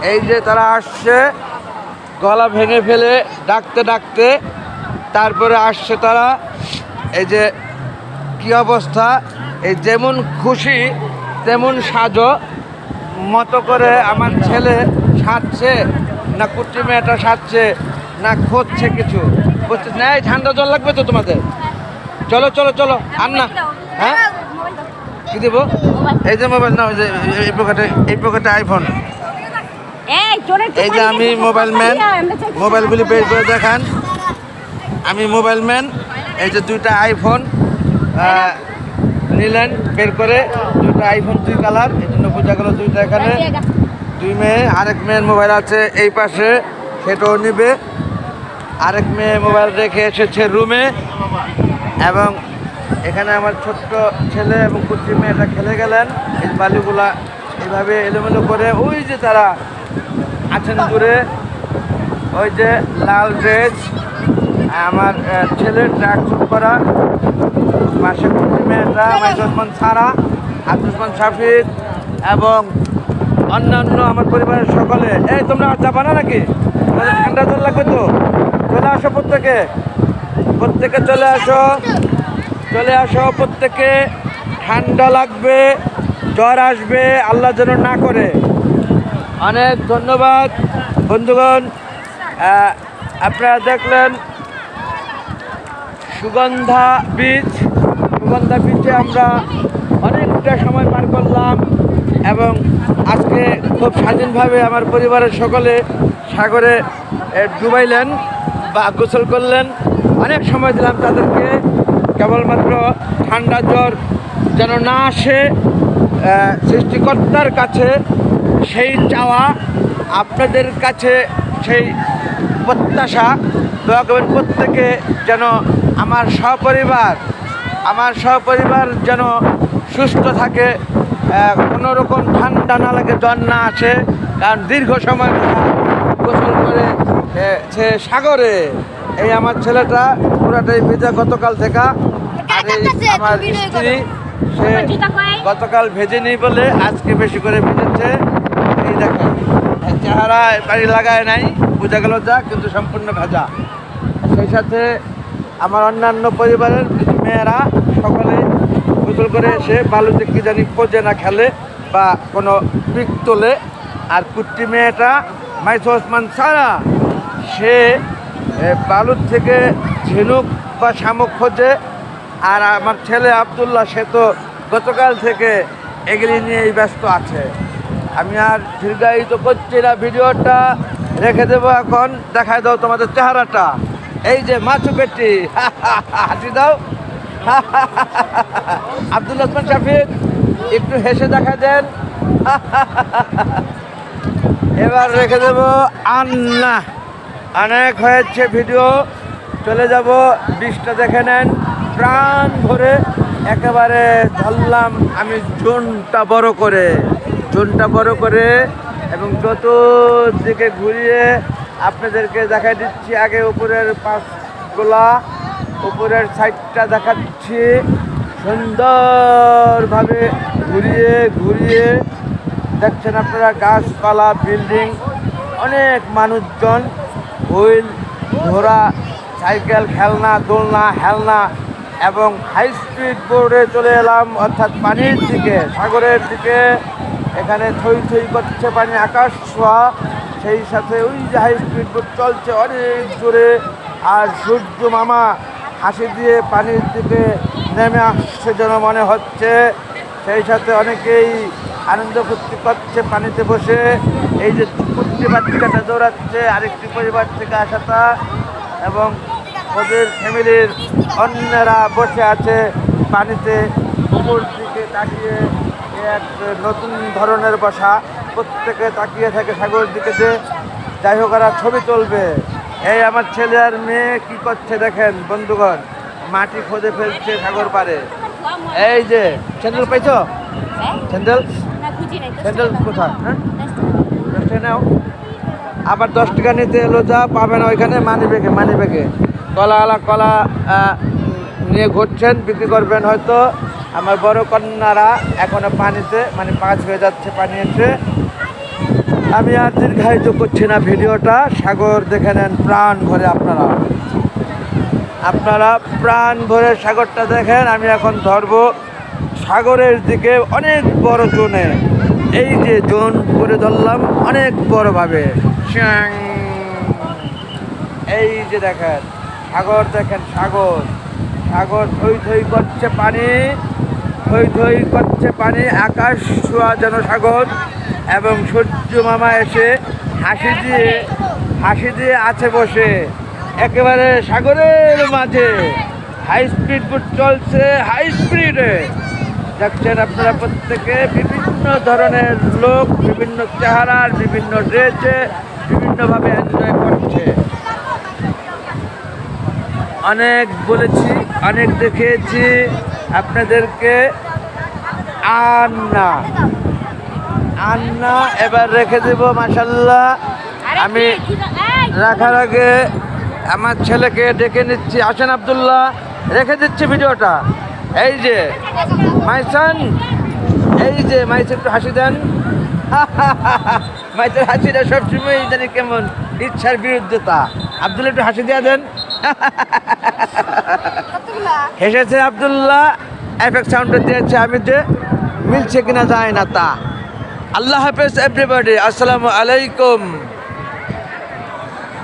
এই যে তারা আসছে গলা ভেঙে ফেলে ডাকতে ডাকতে, তারপরে আসছে তারা। এই যে কি অবস্থা, এই যেমন খুশি তেমন সাজো মতো করে আমার ছেলে সাজছে, না কুট্টি মেয়েটা সাজছে, না খুঁজছে কিছু বুঝছে না। এই ঠান্ডা জল লাগবে তো তোমাদের, চলো চলো চলো। আর না, হ্যাঁ কি দেবো? এই যে মোবাইল, না ওই যে এই পকেটে আইফোন। এই যে আমি মোবাইল ম্যান, মোবাইলগুলি বের করে দেখান। আমি মোবাইল ম্যান। এই যে দুইটা আইফোন নিলেন বের করে, দুইটা আইফোন 2 কালার, এই জন্য বোঝা গেল দুইটা এখানে। 2 মেয়ে, আরেক মেয়ের মোবাইল আছে এই পাশে, সেটাও নিবে। আরেক মেয়ে মোবাইল রেখে এসেছে রুমে, এবং এখানে আমার ছোট্ট ছেলে এবং কুচি মেয়েটা খেলে গেলেন। এই বালিগুলা এইভাবে এলোমেলো করে, ওই যে তারা আছেন দূরে, ওই যে লাল ড্রেস আমার ছেলের ট্রাক শুট করা, পাশে কুচি মেয়েটা মাইজুসমান সারা, আব্দুসমান শাফিক এবং অন্যান্য আমার পরিবারের সকলে। এই তোমরা যাবা না নাকি? ঠান্ডা জল লাগবে তো, চলে আসো প্রত্যেকে, প্রত্যেকে চলে আসো, চলে আসো প্রত্যেকে। ঠান্ডা লাগবে, জ্বর আসবে, আল্লাহ যেন না করে। অনেক ধন্যবাদ বন্ধুগণ। আপনারা দেখলেন সুগন্ধা বিচ। সুগন্ধা বিচে আমরা অনেকটা সময় পার করলাম, এবং আজকে খুব স্বাধীনভাবে আমার পরিবারের সকলে সাগরে ডুবাইলেন বা গোসল করলেন। অনেক সময় দিলাম তাদেরকে, কেবলমাত্র ঠান্ডা জ্বর যেন না আসে। সৃষ্টিকর্তার কাছে সেই চাওয়া, আপনাদের কাছে সেই প্রত্যাশা, দোয়া করবেন প্রত্যেকে যেন আমার সপরিবার যেন সুস্থ থাকে, কোনো রকম ঠান্ডা না লাগে, জ্বর না আসে। কারণ দীর্ঘ সময় গোসল করে সে সাগরে। এই আমার ছেলেটা পুরাটাই ভেজা গতকাল থেকে, আর এই আমার স্ত্রী সে গতকাল ভেজেনি বলে আজকে বেশি করে ভেজেছে। এই দেখেন চেহারা বাড়ি লাগায় নাই, বোঝা গেল যা, কিন্তু সম্পূর্ণ ভেজা। সেই সাথে আমার অন্যান্য পরিবারের মেয়েরা সকলে গোসল করে এসে বালুতে কি জানি খোঁজে না খেলে বা কোনো পিক তোলে। আর কুট্টি মেয়েটা মাইজুসমান সারা, সে বালুর থেকে ঝিনুক বা শামুক খোঁজে। আর আমার ছেলে আবদুল্লাহ, সে তো গতকাল থেকে এগুলি নিয়েই ব্যস্ত আছে। আমি আর দীর্ঘায়িত করছি না, ভিডিওটা রেখে দেবো এখন। দেখায় দাও তোমাদের চেহারাটা, এই যে মাছু পেটি, হাসি দাও। আব্দুল ওসমান শাফিক একটু হেসে দেখা দেন। এবার রেখে দেবো। আন্না অনেক হয়েছে ভিডিও, চলে যাব। বৃষ্টিটা দেখে নেন, প্রাণ ভরে একেবারে ধরলাম আমি জোনটা বড় করে, এবং চতুর্দিকে ঘুরিয়ে আপনাদেরকে দেখাই দিচ্ছি। আগে উপরের পাশগুলা, উপরের সাইডটা দেখাচ্ছি সুন্দরভাবে ঘুরিয়ে দেখছেন আপনারা, গাছপালা, বিল্ডিং, অনেক মানুষজন, হুইল, ঘোড়া, সাইকেল, খেলনা, দোলনা, হেলনা, এবং হাই স্পিড বোর্ডে চলে এলাম, অর্থাৎ পানির দিকে, সাগরের দিকে। এখানে থই থই করছে পানি, আকাশ ছোঁয়া। সেই সাথে ওই যে হাই স্পিড বোট চলছে অনেক জোরে, আর সূর্য মামা হাসি দিয়ে পানির দিকে নেমে আসছে যেন মনে হচ্ছে। সেই সাথে অনেকেই আনন্দ ফুর্তি করছে পানিতে বসে। এই যে কুট্টি বাচ্চাটা দৌড়াচ্ছে আরেকটি পরিবার থেকে আসাটা, এবং ওদের ফ্যামিলির অন্যরা বসে আছে পানিতে উপর দিকে তাকিয়ে। এক নতুন ধরনের বসা, প্রত্যেকে তাকিয়ে থাকে সাগরের দিকে, যে যাই হোক ওরা ছবি তুলবে। এই আমার ছেলে আর মেয়ে কি করছে দেখেন বন্ধুগণ, মাটি খোঁজে ফেলছে সাগর পাড়ে। এই যে স্যান্ডেল পাইছো? স্যান্ডেল কোথায়? হ্যাঁ, নাও। আবার 10 টাকা নিতে এলো, যা পাবে না ওইখানে মানি ব্যাগে। কলা নিয়ে ঘুরছেন, বিক্রি করবেন হয়তো। আমার বড় কন্যারা এখনো পানিতে, মানে 5 হয়ে যাচ্ছে পানি এসে। আমি আর দীর্ঘায়িত করছি না ভিডিওটা। সাগর দেখে নেন প্রাণ ভরে আপনারা প্রাণ ভরে সাগরটা দেখেন। আমি এখন ধরবো সাগরের দিকে অনেক বড় জোনে। এই যে জোন করে ধরলাম অনেক বড়ভাবে। শ্যাং। এই যে দেখেন সাগর, দেখেন সাগর, সাগর থই থই করছে পানি, থই থই করছে পানি, আকাশ ছোঁয়া যেন সাগর। এবং সূর্য মামা এসে হাসি দিয়ে আছে বসে একেবারে সাগরের মাঝে। হাই স্পিড বোট চলছে, হাই স্পিডে। দেখছেন আপনারা প্রত্যেকে বিভিন্ন ধরনের লোক, বিভিন্ন চেহারার, বিভিন্ন ড্রেসে, বিভিন্নভাবে এনজয় করছে। অনেক বলেছি, অনেক দেখিয়েছি আপনাদেরকে। আর না এবার রেখে দেব মাশাল্লাহ। আমি রাখার আগে আমার ছেলেকে ডেকে নিচ্ছি। আসেন আব্দুল্লাহ, রেখে দিচ্ছি ভিডিওটা। এই যে মাইসান, এই যে মাইস একটু হাসি দেন। মাইসের হাসিটা সবসময় জানি কেমন ইচ্ছার বিরুদ্ধতা। আব্দুল্লাহ একটু হাসি দিয়ে দেন। হেসেছে আব্দুল্লাহ, এফেক্ট সাউন্ডটা দিয়েছে। আমি যে মিলছে কিনা যায় না তা। আল্লাহ হাফেজ এভরিবডি, আসসালামু আলাইকুম।